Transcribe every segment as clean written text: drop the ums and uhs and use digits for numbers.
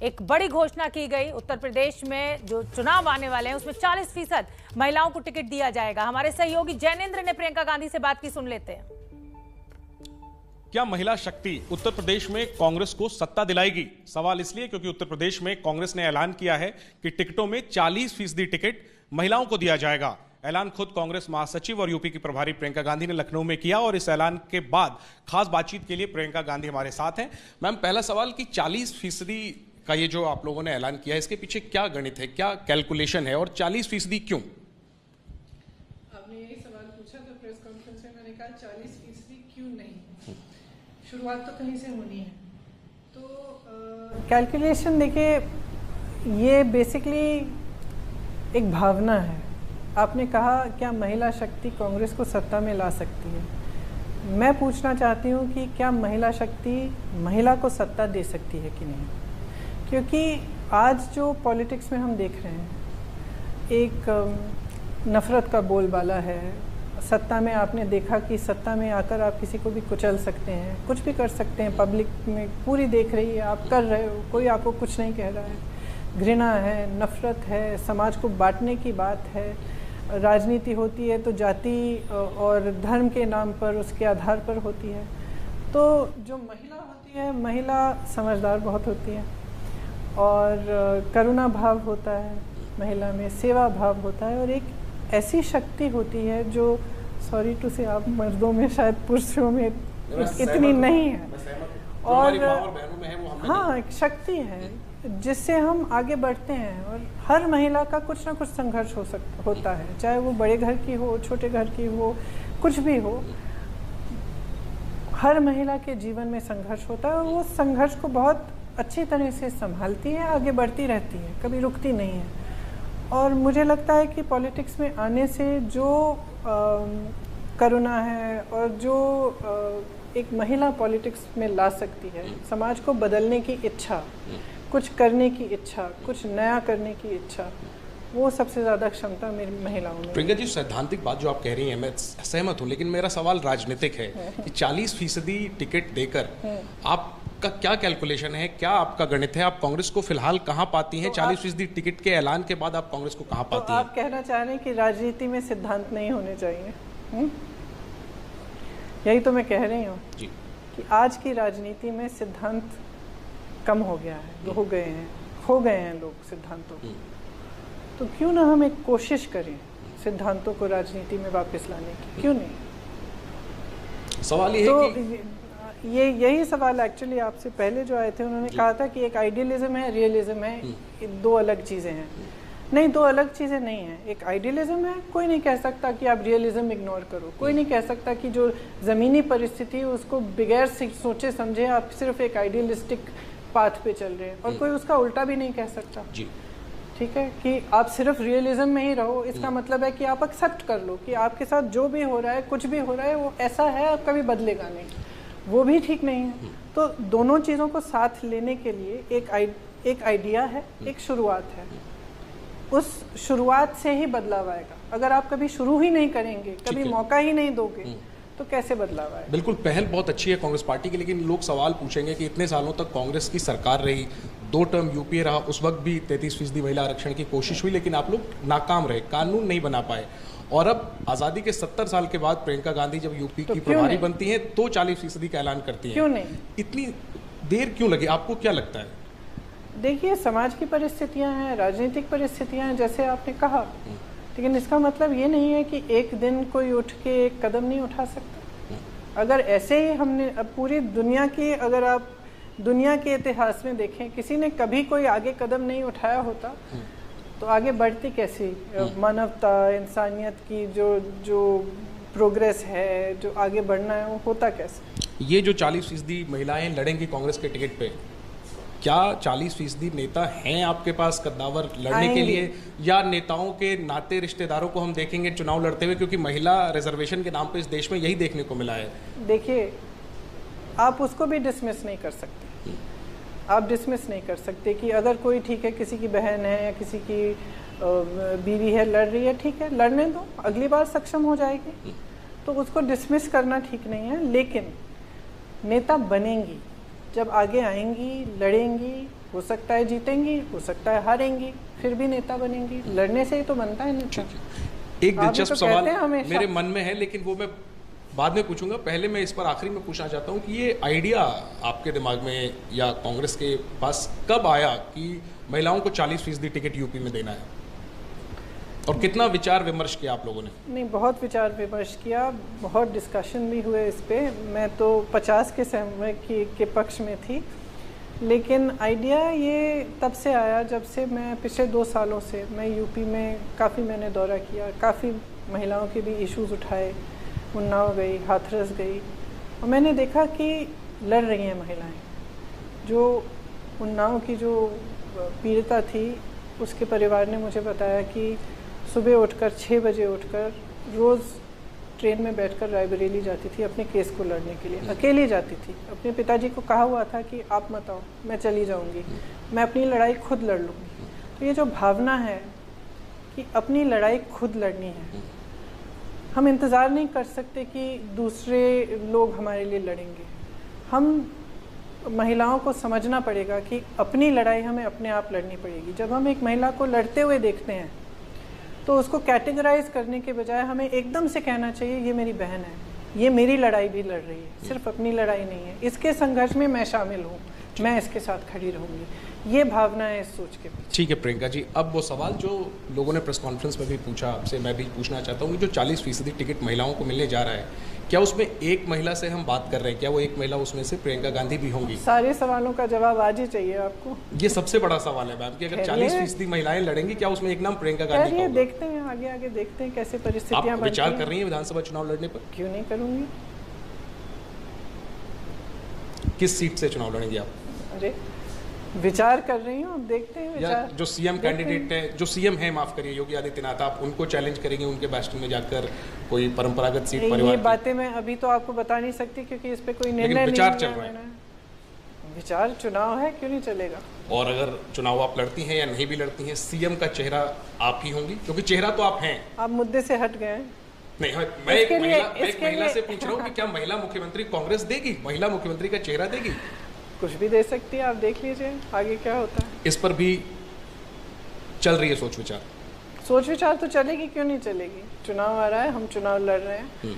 एक बड़ी घोषणा की गई। उत्तर प्रदेश में जो चुनाव आने वाले हैं उसमें 40% महिलाओं को टिकट दिया जाएगा। हमारे सहयोगी जैनेंद्र ने प्रियंका गांधी से बात की, सुन लेते हैं। क्या महिला शक्ति उत्तर प्रदेश में कांग्रेस को सत्ता दिलाएगी? सवाल इसलिए क्योंकि उत्तर प्रदेश में कांग्रेस ने ऐलान किया है कि टिकटों में 40% टिकट महिलाओं को दिया जाएगा। ऐलान खुद कांग्रेस महासचिव और यूपी की प्रभारी प्रियंका गांधी ने लखनऊ में किया और इस ऐलान के बाद खास बातचीत के लिए प्रियंका गांधी हमारे साथ हैं। मैम, पहला सवाल कि 40% का ये जो आप लोगों ने ऐलान किया है, इसके पीछे क्या गणित है, क्या कैलकुलेशन है और 40% क्यों? आपने यही सवाल पूछा तो प्रेस कॉन्फ्रेंस में मैंने कहा 40% क्यों नहीं, शुरुआत तो कहीं से होनी है। तो कैलकुलेशन देखिए, ये बेसिकली एक भावना है। आपने कहा क्या महिला शक्ति कांग्रेस को सत्ता में ला सकती है? मैं पूछना चाहती हूँ कि क्या महिला शक्ति महिला को सत्ता दे सकती है कि नहीं? क्योंकि आज जो पॉलिटिक्स में हम देख रहे हैं, एक नफ़रत का बोलबाला है। सत्ता में आपने देखा कि सत्ता में आकर आप किसी को भी कुचल सकते हैं, कुछ भी कर सकते हैं। पब्लिक में पूरी देख रही है, आप कर रहे हो, कोई आपको कुछ नहीं कह रहा है। घृणा है, नफ़रत है, समाज को बांटने की बात है। राजनीति होती है तो जाति और धर्म के नाम पर, उसके आधार पर होती है। तो जो महिला होती है, महिला समझदार बहुत होती है और करुणा भाव होता है महिला में, सेवा भाव होता है और एक ऐसी शक्ति होती है जो, सॉरी टू से, आप मर्दों में शायद पुरुषों में इतनी नहीं है और हाँ, एक शक्ति है जिससे हम आगे बढ़ते हैं। और हर महिला का कुछ ना कुछ संघर्ष होता है, चाहे वो बड़े घर की हो, छोटे घर की हो, कुछ भी हो। हर महिला के जीवन में संघर्ष होता है और वो संघर्ष को बहुत अच्छी तरह से संभालती है, आगे बढ़ती रहती है, कभी रुकती नहीं है। और मुझे लगता है कि पॉलिटिक्स में आने से जो करुणा है और जो एक महिला पॉलिटिक्स में ला सकती है, समाज को बदलने की इच्छा, कुछ करने की इच्छा, कुछ नया करने की इच्छा, वो सबसे ज़्यादा क्षमता मेरी महिलाओं में। प्रियंका जी, सैद्धांतिक बात जो आप कह रही हैं मैं सहमत हूँ, लेकिन मेरा सवाल राजनीतिक है कि 40% टिकट देकर आपका क्या कैलकुलेशन है, क्या आपका गणित है? आप कांग्रेस को फिलहाल कहाँ पाती हैं? 40% टिकट के ऐलान के बाद आप कांग्रेस को कहाँ पाती हैं? आप कहना चाह रहे हैं कि राजनीति में सिद्धांत नहीं होने चाहिए। यही तो मैं कह रही हूँ कि आज की राजनीति में सिद्धांत कम हो गया है, हो गए हैं लोग सिद्धांतों को। तो क्यों ना हम एक कोशिश करें सिद्धांतों को राजनीति में वापस लाने की, क्यों नहीं? सवाल ये तो है कि यही सवाल एक्चुअली आपसे पहले जो आए थे, उन्होंने कहा था कि एक आइडियलिज्म है, रियलिज्म है, दो अलग चीज़ें हैं। नहीं, दो अलग चीज़ें नहीं हैं। एक आइडियलिज्म है, कोई नहीं कह सकता कि आप रियलिज्म इग्नोर करो। कोई नहीं कह सकता कि जो ज़मीनी परिस्थिति है उसको बगैर सोचे समझे आप सिर्फ एक आइडियलिस्टिक पाथ पे चल रहे हैं, और कोई उसका उल्टा भी नहीं कह सकता। ठीक है कि आप सिर्फ रियलिज्म में ही रहो, इसका मतलब है कि आप एक्सेप्ट कर लो कि आपके साथ जो भी हो रहा है, कुछ भी हो रहा है, वो ऐसा है, आप कभी बदलेगा नहीं, वो भी ठीक नहीं है। तो दोनों चीज़ों को साथ लेने के लिए एक आइडिया है, एक शुरुआत है। उस शुरुआत से ही बदलाव आएगा। अगर आप कभी शुरू ही नहीं करेंगे, कभी मौका ही नहीं दोगे, तो कैसे बदलाव आएगा? बिल्कुल, पहल बहुत अच्छी है कांग्रेस पार्टी की, लेकिन लोग सवाल पूछेंगे कि इतने सालों तक कांग्रेस की सरकार रही, 2 टर्म यूपीए रहा, उस वक्त भी 33% महिला आरक्षण की कोशिश हुई, लेकिन आप लोग नाकाम रहे, कानून नहीं बना पाए। और अब आज़ादी के 70 साल के बाद प्रियंका गांधी जब यूपी की प्रभारी बनती हैं तो 40% का ऐलान करती हैं। क्यों नहीं? इतनी देर क्यों लगी, आपको क्या लगता है? देखिए, समाज की परिस्थितियां हैं, राजनीतिक परिस्थितियां हैं, जैसे आपने कहा, लेकिन इसका मतलब ये नहीं है कि एक दिन कोई उठ के एक कदम नहीं उठा सकता। अगर ऐसे ही हमने अब पूरी दुनिया की, अगर आप दुनिया के इतिहास में देखें, किसी ने कभी कोई आगे कदम नहीं उठाया होता तो आगे बढ़ती कैसी मानवता, इंसानियत की जो प्रोग्रेस है, जो आगे बढ़ना है, वो होता कैसे? ये जो 40% महिलाएं लड़ेंगी कांग्रेस के टिकट पे, क्या 40% नेता हैं आपके पास कद्दावर लड़ने के लिए, या नेताओं के नाते रिश्तेदारों को हम देखेंगे चुनाव लड़ते हुए? क्योंकि महिला रिजर्वेशन के नाम पे इस देश में यही देखने को मिला है। देखिए, आप उसको भी डिसमिस नहीं कर सकते। आप डिसमिस नहीं कर सकते कि अगर कोई, ठीक है, किसी की बहन है या किसी की बीवी है, लड़ रही है, ठीक है, लड़ने दो, अगली बार सक्षम हो जाएगी, तो उसको डिसमिस करना ठीक नहीं है। लेकिन नेता बनेंगी, जब आगे आएंगी, लड़ेंगी, हो सकता है जीतेंगी, हो सकता है हारेंगी, फिर भी नेता बनेंगी। लड़ने से ही तो बनता है नेता। एक दिलचस्प तो सवाल हमेशा मेरे मन में है, लेकिन वो मैं बाद में पूछूंगा। पहले मैं इस पर आखिरी में पूछना चाहता हूं कि ये आइडिया आपके दिमाग में या कांग्रेस के पास कब आया कि महिलाओं को 40% टिकट यूपी में देना है, और कितना विचार विमर्श किया आप लोगों ने? नहीं, बहुत विचार विमर्श किया, बहुत डिस्कशन भी हुए इस पे। मैं तो 50 के समय के पक्ष में थी, लेकिन आइडिया ये तब से आया जब से मैं पिछले 2 सालों से मैं यूपी में काफ़ी मैंने दौरा किया, काफ़ी महिलाओं के भी इश्यूज उठाए, उन्नाव गई, हाथरस गई, और मैंने देखा कि लड़ रही हैं महिलाएं। जो उन्नाव की जो पीड़िता थी, उसके परिवार ने मुझे बताया कि सुबह उठकर 6 बजे उठकर रोज़ ट्रेन में बैठकर रायबरेली जाती थी अपने केस को लड़ने के लिए, अकेली जाती थी। अपने पिताजी को कहा हुआ था कि आप मत आओ, मैं चली जाऊंगी, मैं अपनी लड़ाई खुद लड़ लूँगी। तो ये जो भावना है कि अपनी लड़ाई खुद लड़नी है, हम इंतज़ार नहीं कर सकते कि दूसरे लोग हमारे लिए लड़ेंगे। हम महिलाओं को समझना पड़ेगा कि अपनी लड़ाई हमें अपने आप लड़नी पड़ेगी। जब हम एक महिला को लड़ते हुए देखते हैं तो उसको कैटेगराइज करने के बजाय हमें एकदम से कहना चाहिए ये मेरी बहन है, ये मेरी लड़ाई भी लड़ रही है, सिर्फ अपनी लड़ाई नहीं है, इसके संघर्ष में मैं शामिल हूँ, मैं इसके साथ खड़ी रहूँगी। ये भावना है इस सोच के पीछे। ठीक है प्रियंका जी, अब वो सवाल जो लोगों ने प्रेस कॉन्फ्रेंस में भी पूछा आपसे, मैं भी पूछना चाहता हूँ कि जो 40% टिकट महिलाओं को मिलने जा रहा है, क्या उसमें एक महिला से हम बात कर रहे हैं? क्या वो एक महिला उसमें से प्रियंका गांधी भी होंगी? सारे सवालों का जवाब आज ही चाहिए आपको। ये सबसे बड़ा सवाल है मैम कि अगर 40% महिलाएं लड़ेंगी, क्या उसमें एक नाम प्रियंका गांधी का होगा? देखते हैं, आगे आगे देखते हैं कैसे परिस्थितियां बनती हैं। आप विचार कर रही हैं विधानसभा चुनाव लड़ने पर? क्यों नहीं करूंगी। किस सीट से चुनाव लड़ेंगे आप? अरे विचार कर रही हूँ, देखते हैं विचार। जो सीएम कैंडिडेट है, जो सीएम है, माफ करिए, योगी आदित्यनाथ, आप उनको चैलेंज करेंगे उनके बैस्टन में जाकर कोई परंपरागत सीट परिवार? ये बातें मैं अभी तो आपको बता नहीं सकती क्योंकि इस पे कोई निर्णय नहीं विचार चल रहा है। विचार, चुनाव है, क्यों नहीं चलेगा। और अगर चुनाव आप लड़ती हैं या नहीं भी लड़ती हैं, सीएम का चेहरा आप ही होंगी, क्योंकि चेहरा तो आप हैं। आप मुद्दे से हट गए हैं। नहीं, मैं एक महिला से पूछ रहा हूँ कि क्या महिला मुख्यमंत्री कांग्रेस देगी? महिला मुख्यमंत्री का चेहरा देगी? कुछ भी दे सकती है, आप देख लीजिए आगे क्या होता है। इस पर भी चल रही है सोच विचार? सोच विचार तो चलेगी, क्यों नहीं चलेगी। चुनाव आ रहा है, हम चुनाव लड़ रहे हैं।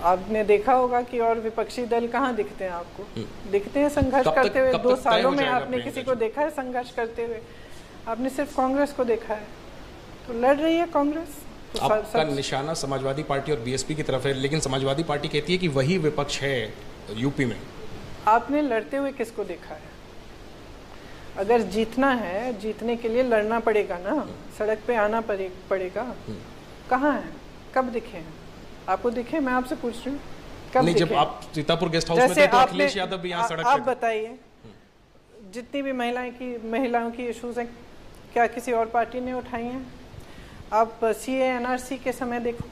आपने देखा होगा कि और विपक्षी दल कहाँ दिखते हैं आपको? दिखते हैं संघर्ष करते हुए। 2 सालों में आपने किसी को देखा है संघर्ष करते हुए? आपने सिर्फ कांग्रेस को देखा है। तो लड़ रही है कांग्रेस। तो आपका निशाना समाजवादी पार्टी और बीएसपी की तरफ है, लेकिन समाजवादी पार्टी कहती है कि वही विपक्ष है यूपी में। आपने लड़ते हुए किसको देखा है? अगर जीतना है, जीतने के लिए लड़ना पड़ेगा ना, सड़क पे आना पड़ेगा। कहाँ है? कब दिखे हैं आपको? दिखे? मैं आपसे पूछ रही हूँ, कब नहीं, दिखे? जब आप सीतापुर गेस्ट हाउस में थे तो अखिलेश यादव भी यहाँ सड़क पे। आप बताइए, जितनी भी महिलाओं की इश्यूज हैं, क्या किसी और पार्टी ने उठाई हैं? आप CA NRC के समय देखो,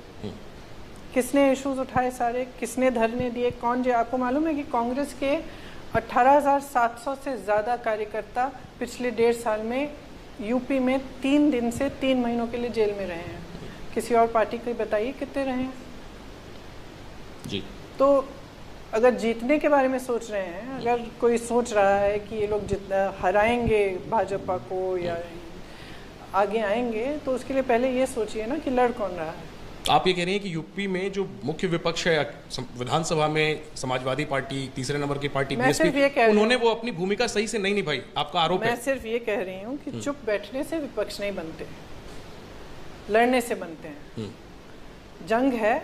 किसने इश्यूज उठाए सारे, किसने धरने दिए, कौन जे? आपको मालूम है कि कांग्रेस के 18,700 से ज़्यादा कार्यकर्ता पिछले 1.5 साल में यूपी में 3 दिन से 3 महीनों के लिए जेल में रहे हैं। किसी और पार्टी को बताइए कितने रहे हैं जी। तो अगर जीतने के बारे में सोच रहे हैं, अगर कोई सोच रहा है कि ये लोग हराएंगे भाजपा को या आगे आएंगे, तो उसके लिए पहले ये सोचिए ना कि लड़ कौन रहा है। आप ये कह रही हैं कि यूपी में जो मुख्य विपक्ष है विधानसभा में, समाजवादी पार्टी, तीसरे नंबर की पार्टी बीएसपी, उन्होंने वो अपनी भूमिका सही से नहीं निभाई, आपका आरोप है? मैं सिर्फ ये कह रही हूँ कि चुप बैठने से विपक्ष नहीं बनते, लड़ने से बनते हैं। जंग है,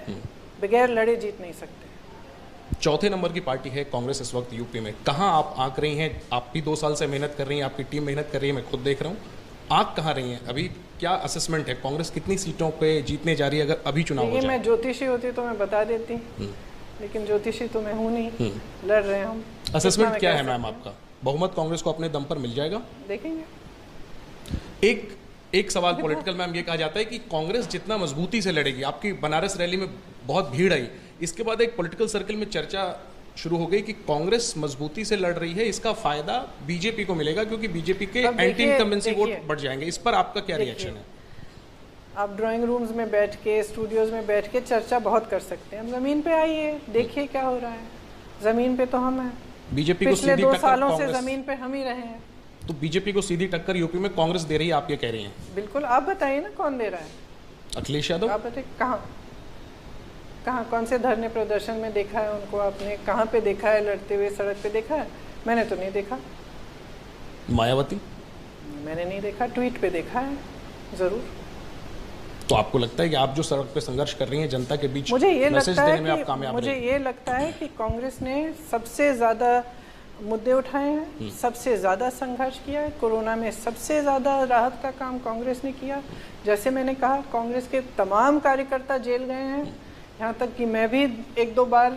बगैर लड़े जीत नहीं सकते। चौथे नंबर की पार्टी है कांग्रेस इस वक्त यूपी में। कहाँ आप आंक रही हैं? आप भी 2 साल से मेहनत कर रही हैं, आपकी टीम मेहनत कर रही है, मैं खुद देख रहा हूँ। आंक कहाँ रही हैं अभी? क्या असेसमेंट है? कांग्रेस कितनी सीटों पे जीतने जा रही है अगर अभी चुनाव हो जाए? मैं ज्योतिषी होती तो मैं बता देती, लेकिन ज्योतिषी तो मैं हूँ नहीं। लड़ रहे हैं हम। असेसमेंट क्या है मैम आपका? बहुमत कांग्रेस को अपने दम पर मिल जाएगा? देखेंगे। एक सवाल पॉलिटिकल मैम, ये कहा जाता है कि कांग्रेस जितना मजबूती से लड़ेगी, आपकी बनारस रैली में बहुत भीड़ आई, इसके बाद एक पॉलिटिकल सर्कल में चर्चा शुरू हो गई कि कांग्रेस मजबूती से लड़ रही है, इसका फायदा बीजेपी को मिलेगा क्योंकि बीजेपी के एंटी इनकम्बेंसी वोट बढ़ जाएंगे। इस पर आपका क्या रिएक्शन है? आप ड्राइंग रूम्स में बैठ के, स्टूडियोज में बैठ के चर्चा बहुत कर सकते हैं। जमीन पे आइए, देखिए क्या हो रहा है। जमीन पे तो हम हैं। बीजेपी को पिछले 2 सालों से जमीन पे हम ही रहे हैं। तो बीजेपी को सीधी टक्कर यूपी में कांग्रेस दे रही है, आप ये कह रही हैं? बिल्कुल। आप बताइए ना कौन दे रहा है? अखिलेश यादव। आप बताइए कहाँ कहाँ कौन से धरने प्रदर्शन में देखा है उनको? आपने कहाँ पे देखा है लड़ते हुए? सड़क पे देखा है? मैंने तो नहीं देखा। मायावती? मैंने नहीं देखा, ट्वीट पे देखा है जरूर। तो आपको लगता है कि आप जो सड़क पे संघर्ष कर रही हैं जनता के बीच मुझे ये मैसेज लगता है देने में आप कामयाब मुझे रही? ये लगता है कि कांग्रेस ने सबसे ज़्यादा मुद्दे उठाए हैं, सबसे ज़्यादा संघर्ष किया है। कोरोना में सबसे ज़्यादा राहत का काम कांग्रेस ने किया। जैसे मैंने कहा, कांग्रेस के तमाम कार्यकर्ता जेल गए हैं, यहाँ तक कि मैं भी 1-2 बार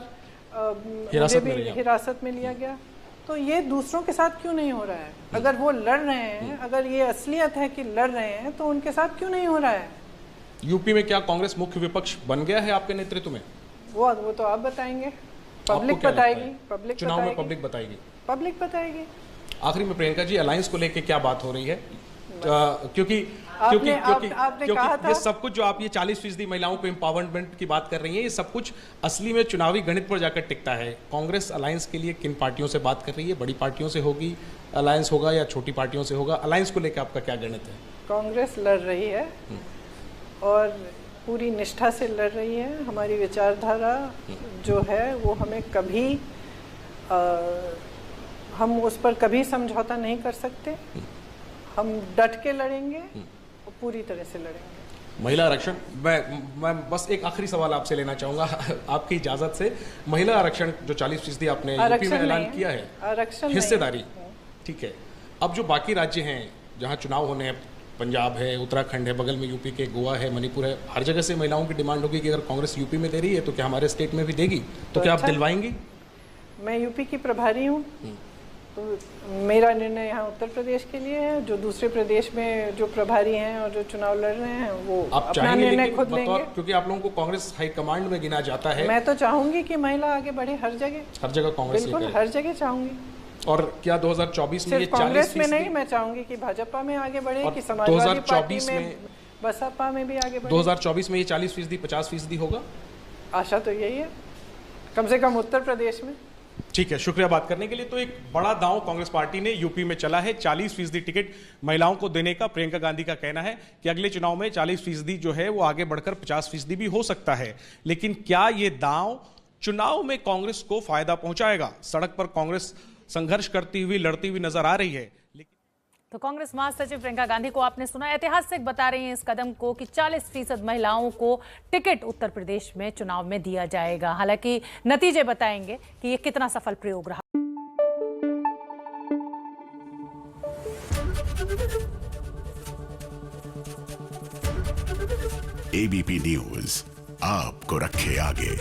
मुझे भी हिरासत में लिया गया। तो ये दूसरों के साथ क्यों नहीं हो रहा है? अगर वो लड़ रहे हैं, अगर ये असलियत है कि लड़ रहे हैं, तो उनके साथ क्यों नहीं हो रहा है? यूपी में क्या कांग्रेस मुख्य विपक्ष बन गया है आपके नेतृत्व में? वो तो आप बताएंगे, पब्लिक बताएगी। पब्लिक चुनाव में पब्लिक बताएगी। पब्लिक बताएगी। आखिरी में प्रियंका जी, अलायंस को लेके क्या बात हो रही है? क्योंकि कहा था, ये सब कुछ जो आप ये 40% महिलाओं को एम्पावरमेंट की बात कर रही हैं, ये सब कुछ असली में चुनावी गणित पर जाकर टिकता है। कांग्रेस अलायंस के लिए किन पार्टियों से बात कर रही है? बड़ी पार्टियों से होगी अलायंस होगा या छोटी पार्टियों से होगा? अलायंस को लेकर आपका क्या गणित है? कांग्रेस लड़ रही है और पूरी निष्ठा से लड़ रही है। हमारी विचारधारा जो है वो हमें कभी हम उस पर कभी समझौता नहीं कर सकते। हम डट के लड़ेंगे और पूरी तरह से लड़ेंगे। महिला आरक्षण, मैं बस एक आखिरी सवाल आपसे लेना चाहूंगा आपकी इजाजत से। महिला आरक्षण जो 40% आपने यूपी में ऐलान किया है, आरक्षण हिस्सेदारी, ठीक है। अब जो बाकी राज्य हैं जहां चुनाव होने हैं, पंजाब है, उत्तराखंड है, बगल में यूपी के गोवा है, मणिपुर है, हर जगह से महिलाओं की डिमांड होगी कि अगर कांग्रेस यूपी में दे रही है तो क्या हमारे स्टेट में भी देगी? तो क्या आप दिलवाएंगी? मैं यूपी की प्रभारी हूँ, तो मेरा निर्णय यहाँ उत्तर प्रदेश के लिए है। जो दूसरे प्रदेश में जो प्रभारी हैं और जो चुनाव लड़ रहे हैं वो अपना निर्णय खुद लेंगे। क्योंकि आप लोगों को कांग्रेस हाईकमांड में गिना जाता है। मैं तो चाहूंगी कि महिला आगे बढ़े हर जगह कांग्रेस, बिल्कुल हर जगह चाहूंगी। और क्या 2024 में ये 40% कांग्रेस में नहीं, मैं चाहूंगी कि भाजपा में आगे बढ़े, कि समाजवादी पार्टी में, बसपा में भी आगे बढ़े। 2024 में ये 40%, 50% होगा? आशा तो यही है, कम से कम उत्तर प्रदेश में। ठीक है, शुक्रिया बात करने के लिए। तो एक बड़ा दांव कांग्रेस पार्टी ने यूपी में चला है। 40% टिकट महिलाओं को देने का प्रियंका गांधी का कहना है कि अगले चुनाव में 40% जो है वो आगे बढ़कर 50% भी हो सकता है। लेकिन क्या ये दांव चुनाव में कांग्रेस को फायदा पहुंचाएगा? सड़क पर कांग्रेस संघर्ष करती हुई, लड़ती हुई नजर आ रही है। तो कांग्रेस महासचिव प्रियंका गांधी को आपने सुना, ऐतिहासिक बता रही हैं इस कदम को कि 40% महिलाओं को टिकट उत्तर प्रदेश में चुनाव में दिया जाएगा। हालांकि नतीजे बताएंगे कि ये कितना सफल प्रयोग रहा। एबीपी न्यूज आपको रखे आगे।